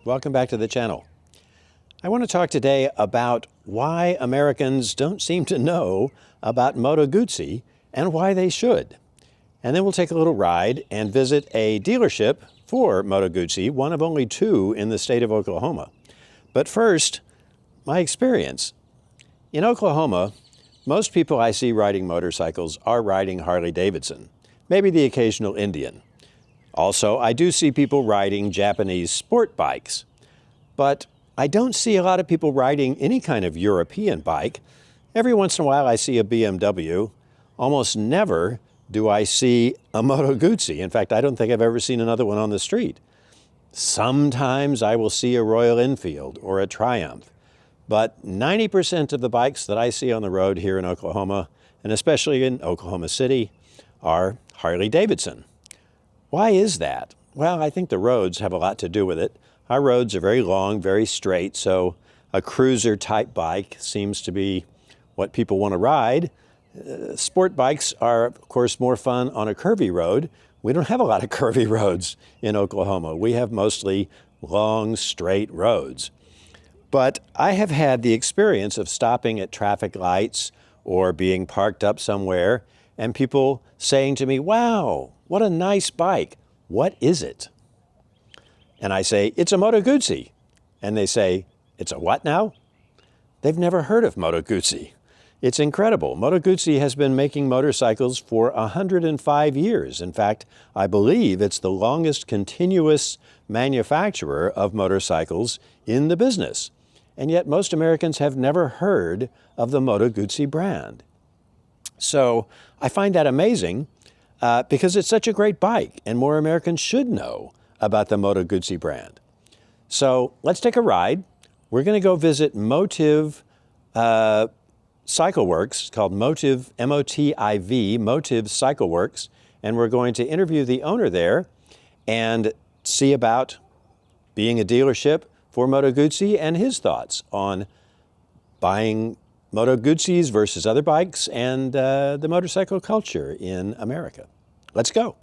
Welcome back to the channel. I want to talk today about why Americans don't seem to know about Moto Guzzi and why they should. And then we'll take a little ride and visit a dealership for Moto Guzzi, one of only two in the state of Oklahoma. But first, my experience. In Oklahoma, most people I see riding motorcycles are riding Harley-Davidson, maybe the occasional Indian. Also, I do see people riding Japanese sport bikes, but I don't see a lot of people riding any kind of European bike. Every once in a while I see a BMW. Almost never do I see a Moto Guzzi. In fact, I don't think I've ever seen another one on the street. Sometimes I will see a Royal Enfield or a Triumph, but 90% of the bikes that I see on the road here in Oklahoma, and especially in Oklahoma City, are Harley-Davidson. Why is that? Well, I think the roads have a lot to do with it. Our roads are very long, very straight, so a cruiser type bike seems to be what people want to ride. Sport bikes are, of course, more fun on a curvy road. We don't have a lot of curvy roads in Oklahoma. We have mostly long, straight roads. But I have had the experience of stopping at traffic lights or being parked up somewhere and people saying to me, "Wow, what a nice bike. What is it?" And I say, "It's a Moto Guzzi." And they say, "It's a what now?" They've never heard of Moto Guzzi. It's incredible. Moto Guzzi has been making motorcycles for 105 years. In fact, I believe it's the longest continuous manufacturer of motorcycles in the business. And yet most Americans have never heard of the Moto Guzzi brand. So I find that amazing because it's such a great bike and more Americans should know about the Moto Guzzi brand. So let's take a ride. We're going to go visit Motiv Cycleworks. It's called Motiv, M-O-T-I-V, Motiv Cycleworks. And we're going to interview the owner there and see about being a dealership for Moto Guzzi and his thoughts on buying Moto Guzzis versus other bikes and the motorcycle culture in America. Let's go.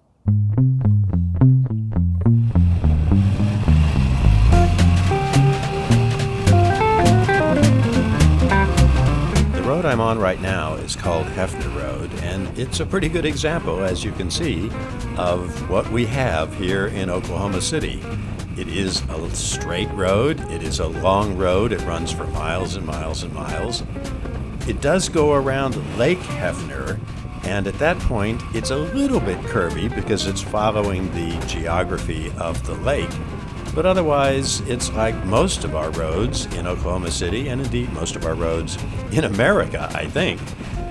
The road I'm on right now is called Hefner Road, and it's a pretty good example, as you can see, of what we have here in Oklahoma City. It is a straight road. It is a long road. It runs for miles and miles and miles. It does go around Lake Hefner, and at that point, it's a little bit curvy because it's following the geography of the lake. But otherwise, it's like most of our roads in Oklahoma City, and indeed most of our roads in America, I think,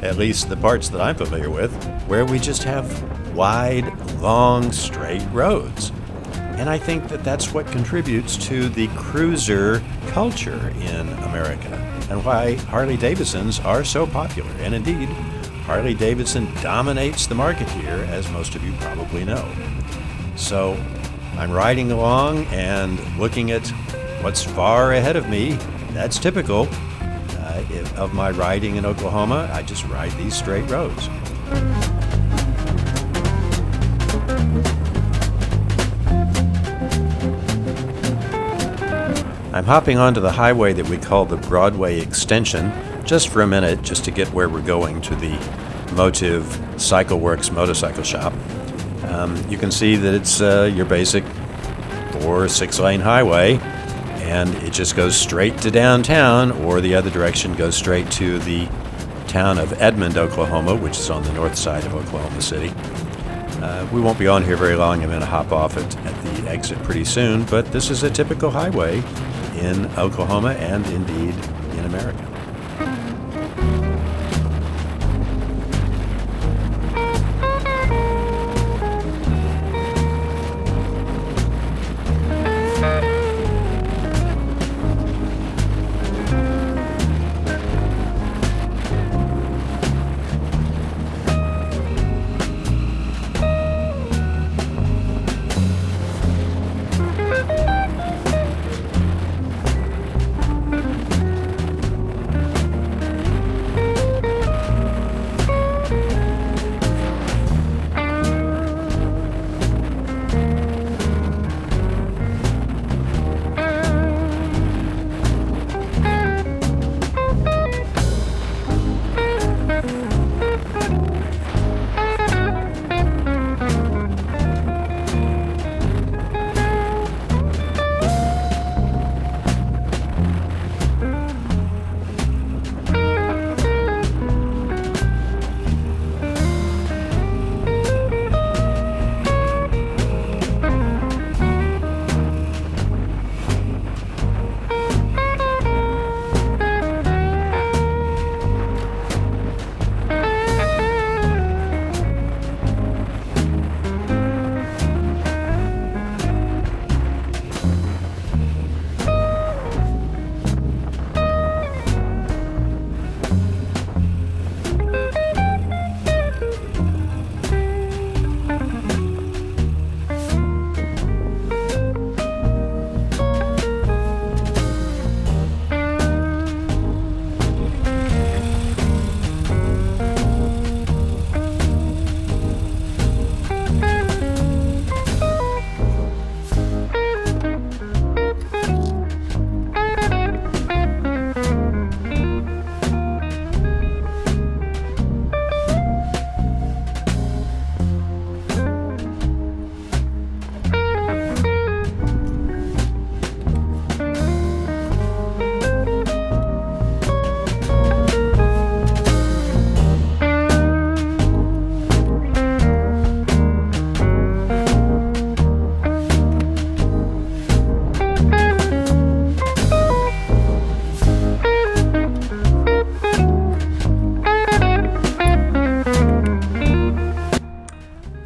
at least the parts that I'm familiar with, where we just have wide, long, straight roads. And I think that that's what contributes to the cruiser culture in America and why Harley-Davidsons are so popular. And indeed, Harley-Davidson dominates the market here, as most of you probably know. So I'm riding along and looking at what's far ahead of me. That's typical of my riding in Oklahoma. I just ride these straight roads. I'm hopping onto the highway that we call the Broadway Extension just for a minute, just to get where we're going to the Motiv Cycleworks motorcycle shop. You can see that it's your basic 4- or 6-lane highway, and it just goes straight to downtown, or the other direction goes straight to the town of Edmond, Oklahoma, which is on the north side of Oklahoma City. We won't be on here very long. I'm going to hop off at the exit pretty soon, but this is a typical highway in Oklahoma and indeed in America.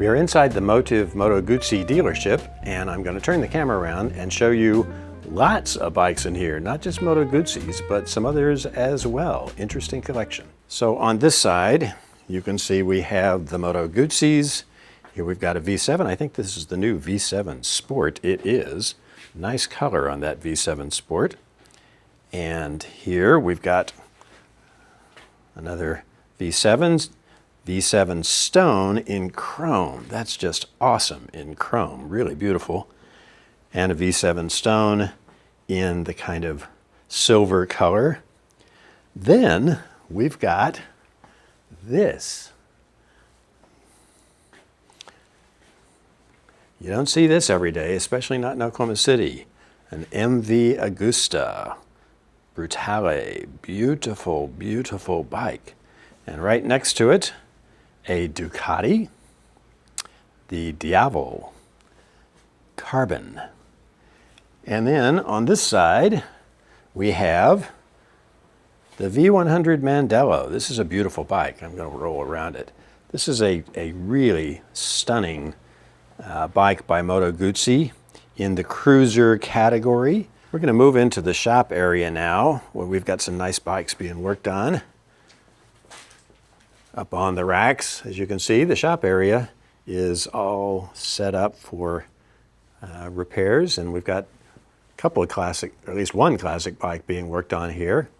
We are inside the Motiv Moto Guzzi dealership, and I'm going to turn the camera around and show you lots of bikes in here, not just Moto Guzzis, but some others as well. Interesting collection. So on this side, you can see we have the Moto Guzzis. Here we've got a V7. I think this is the new V7 Sport. It is. Nice color on that V7 Sport. And here we've got another V7, V7 Stone in chrome. That's just awesome in chrome, really beautiful. And a V7 Stone in the kind of silver color. Then we've got this. You don't see this every day, especially not in Oklahoma City. An MV Agusta Brutale, beautiful, beautiful bike. And right next to it, a Ducati, the Diavol Carbon. And then on this side, we have the V100 Mandello. This is a beautiful bike. I'm going to roll around it. This is a really stunning bike by Moto Guzzi in the cruiser category. We're going to move into the shop area now, where we've got some nice bikes being worked on. Up on the racks, as you can see, the shop area is all set up for repairs, and we've got a couple of classic, or at least one classic bike being worked on here.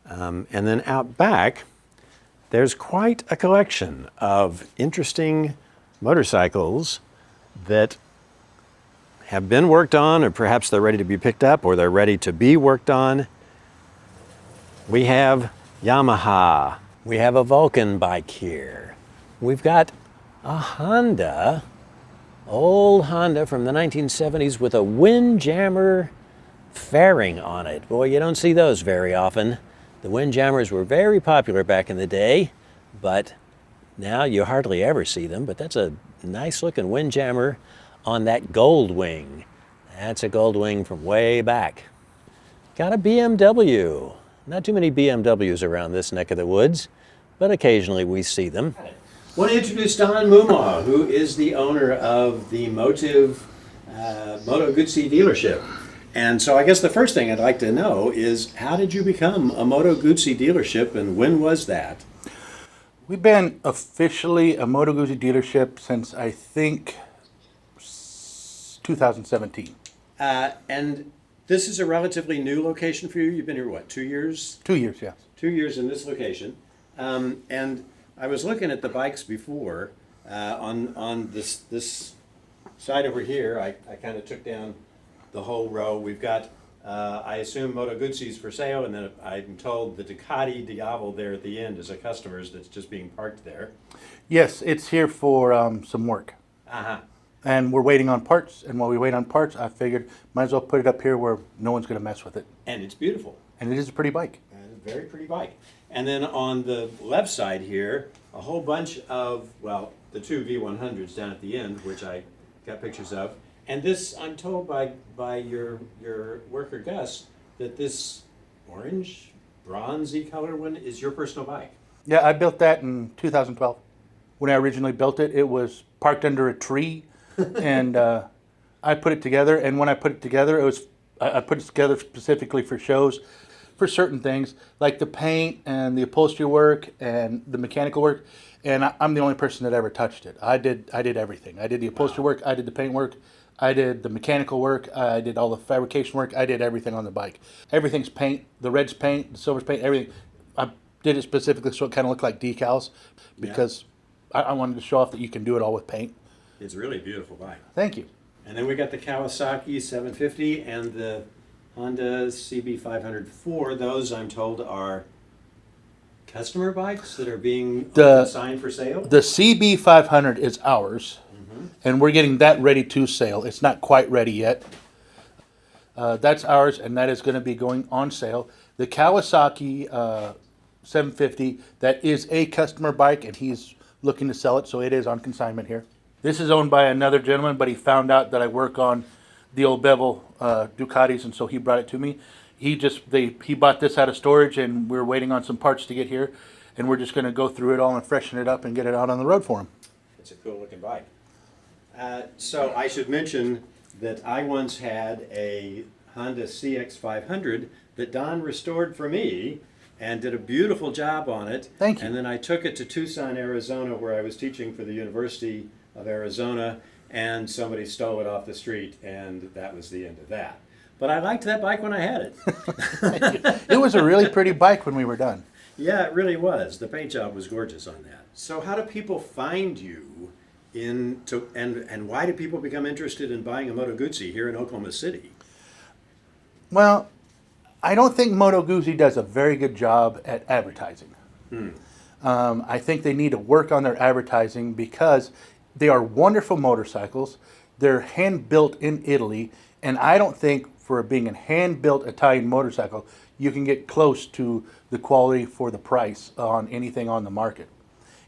And then out back, there's quite a collection of interesting motorcycles that have been worked on, or perhaps they're ready to be picked up, or they're ready to be worked on. We have Yamaha. We have a Vulcan bike here. We've got a Honda, old Honda from the 1970s with a Windjammer fairing on it. Boy, you don't see those very often. The Windjammers were very popular back in the day, but now you hardly ever see them. But that's a nice looking Windjammer on that gold wing. That's a gold wing from way back. Got a BMW. Not too many BMWs around this neck of the woods, but occasionally we see them. I want to introduce Don Moomaw, who is the owner of the Motiv Moto Guzzi dealership. And so I guess the first thing I'd like to know is, how did you become a Moto Guzzi dealership, and when was that? We've been officially a Moto Guzzi dealership since, I think, 2017. And this is a relatively new location for you. You've been here, what, 2 years? 2 years, yes. 2 years in this location. And I was looking at the bikes before on this side over here. I kind of took down the whole row. We've got, I assume, Moto Guzzis for sale, and then I'm told the Ducati Diavol there at the end is a customer's that's just being parked there. Yes, it's here for some work. Uh-huh. And we're waiting on parts, and while we wait on parts, I figured might as well put it up here where no one's going to mess with it. And it's beautiful. And it is a pretty bike. And a very pretty bike. And then on the left side here, a whole bunch of, well, the two V100s down at the end, which I got pictures of. And this, I'm told by your worker Gus, that this orange, bronzy color one is your personal bike. Yeah, I built that in 2012. When I originally built it, it was parked under a tree, and I put it together. And when I put it together, I put it together specifically for shows, for certain things, like the paint and the upholstery work and the mechanical work. And I'm the only person that ever touched it. I did everything. I did the upholstery work, I did the paint work, I did the mechanical work, I did all the fabrication work, I did everything on the bike. Everything's paint, the red's paint, the silver's paint, everything. I did it specifically so it kind of looked like decals, because I wanted to show off that you can do it all with paint. It's a really beautiful bike. Thank you. And then we got the Kawasaki 750 and the Honda CB504. Those, I'm told, are customer bikes that are being signed for sale? The CB500 is ours, and we're getting that ready to sale. It's not quite ready yet. That's ours, and that is going to be going on sale. The Kawasaki 750, that is a customer bike, and he's looking to sell it, so it is on consignment here. This is owned by another gentleman, but he found out that I work on the old bevel Ducatis, and so he brought it to me. He bought this out of storage, and we're waiting on some parts to get here, and we're just going to go through it all and freshen it up and get it out on the road for him. It's a cool looking bike. So I should mention that I once had a Honda CX500 that Don restored for me and did a beautiful job on it. Thank you. And then I took it to Tucson, Arizona, where I was teaching for the University of Arizona, and somebody stole it off the street, and that was the end of that. But I liked that bike when I had it. It was a really pretty bike when we were done. Yeah, it really was. The paint job was gorgeous on that. So how do people find you and why do people become interested in buying a Moto Guzzi here in Oklahoma City? Well, I don't think Moto Guzzi does a very good job at advertising. I think they need to work on their advertising because they are wonderful motorcycles. They're hand-built in Italy, and I don't think for being a hand-built Italian motorcycle, you can get close to the quality for the price on anything on the market.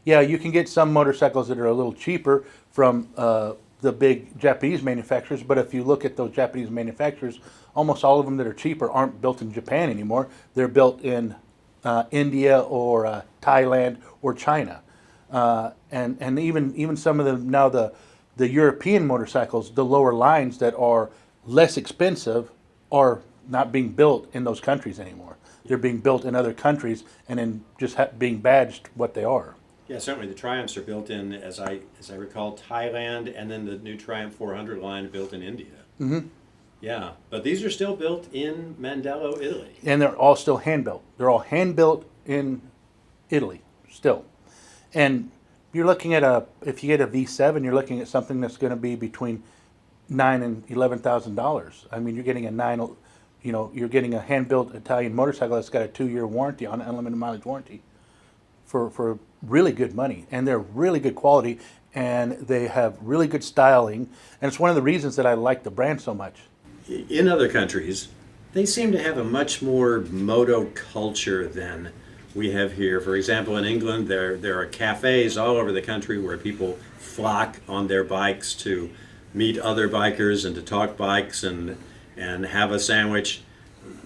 Yeah, you can get some motorcycles that are a little cheaper from the big Japanese manufacturers, but if you look at those Japanese manufacturers, almost all of them that are cheaper aren't built in Japan anymore. They're built in India or Thailand or China. And even some of them now, the European motorcycles, the lower lines that are less expensive are not being built in those countries anymore. They're being built in other countries and then just being badged what they are. Yeah, certainly the Triumphs are built in, as I recall, Thailand, and then the new Triumph 400 line built in India. Mm-hmm. Yeah, but these are still built in Mandello, Italy. And they're all still hand-built. They're all hand-built in Italy still. And you're looking at if you get a V7, you're looking at something that's going to be between $9,000 and $11,000. I mean, you're getting you're getting a hand-built Italian motorcycle that's got a 2-year warranty on it, unlimited mileage warranty, for really good money. And they're really good quality, and they have really good styling. And it's one of the reasons that I like the brand so much. In other countries, they seem to have a much more moto culture than we have here. For example, in England, there are cafes all over the country where people flock on their bikes to meet other bikers and to talk bikes and have a sandwich.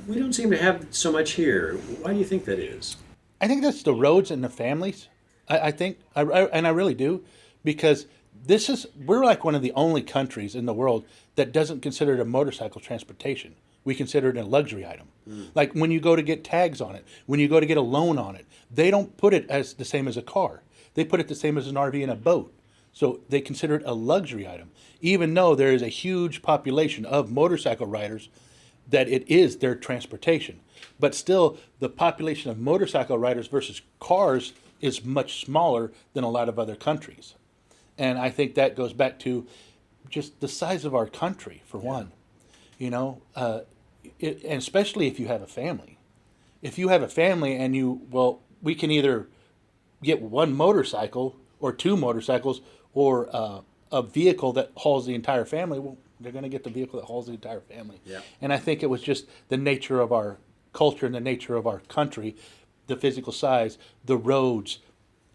We don't seem to have so much here. Why do you think that is? I think that's the roads and the families. I think, and I really do, because we're like one of the only countries in the world that doesn't consider it a motorcycle transportation. We consider it a luxury item. Like when you go to get tags on it, when you go to get a loan on it, they don't put it as the same as a car. They put it the same as an RV and a boat. So they consider it a luxury item, even though there is a huge population of motorcycle riders that it is their transportation. But still, the population of motorcycle riders versus cars is much smaller than a lot of other countries. And I think that goes back to just the size of our country, for one. And especially if you have a family. If you have a family and we can either get one motorcycle or two motorcycles or a vehicle that hauls the entire family. Well, they're going to get the vehicle that hauls the entire family. Yeah. And I think it was just the nature of our culture and the nature of our country, the physical size, the roads.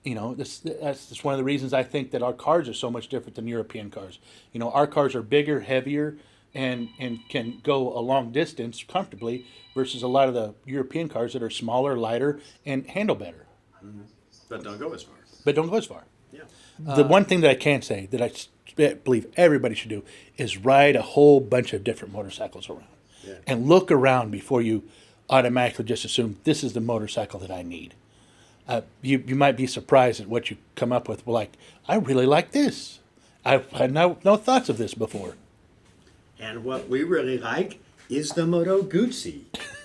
That's just one of the reasons I think that our cars are so much different than European cars. Our cars are bigger, heavier, and can go a long distance comfortably versus a lot of the European cars that are smaller, lighter, and handle better. Mm-hmm. But don't go as far. Yeah. The one thing that I can say that I believe everybody should do is ride a whole bunch of different motorcycles around. Yeah. And look around before you automatically just assume this is the motorcycle that I need. You might be surprised at what you come up with. Like, I really like this. I've had no thoughts of this before. And what we really like is the Moto Guzzi.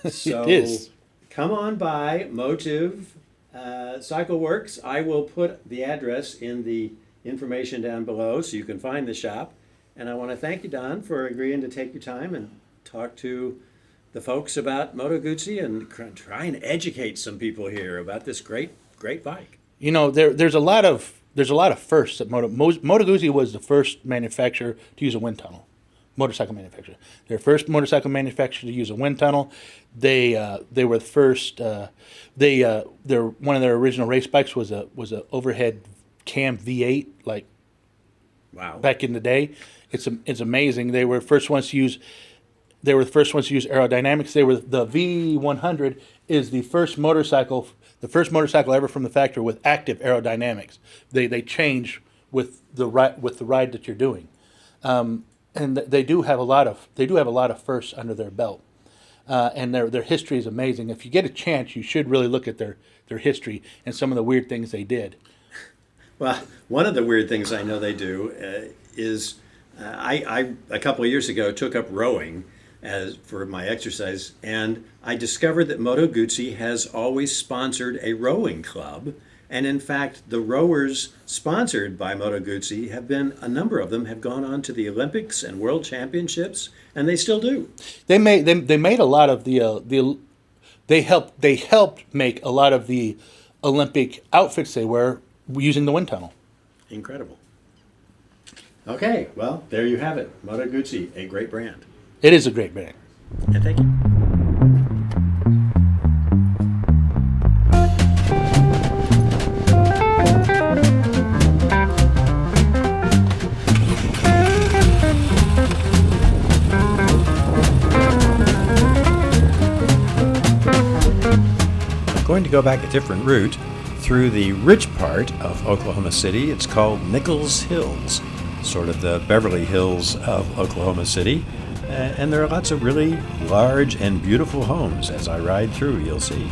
So It is. Come on by Motiv Cycleworks. I will put the address in the information down below so you can find the shop. And I want to thank you, Don, for agreeing to take your time and talk to the folks about Moto Guzzi and try and educate some people here about this great bike. There's a lot of firsts at Moto Guzzi was the first manufacturer to use a wind tunnel. Motorcycle manufacturer. They're the first motorcycle manufacturer to use a wind tunnel. They were the first. One of their original race bikes was a overhead cam V8, like Wow. back in the day. It's amazing. They were the first ones to use. They were the first ones to use aerodynamics. The V100 is the first motorcycle ever from the factory with active aerodynamics. They change with the ride that you're doing. And they do have a lot of firsts under their belt, and their history is amazing. If you get a chance, you should really look at their history and some of the weird things they did. Well, one of the weird things I know they do is I a couple of years ago took up rowing as for my exercise, and I discovered that Moto Guzzi has always sponsored a rowing club. And in fact, the rowers sponsored by Moto Guzzi have been, a number of them have gone on to the Olympics and World Championships, and they still do. They made a lot of they helped make a lot of the Olympic outfits they wear using the wind tunnel. Incredible. Okay, well, there you have it. Moto Guzzi, a great brand. It is a great brand. And thank you. Going to go back a different route through the rich part of Oklahoma City. It's called Nichols Hills, sort of the Beverly Hills of Oklahoma City. And there are lots of really large and beautiful homes as I ride through, you'll see.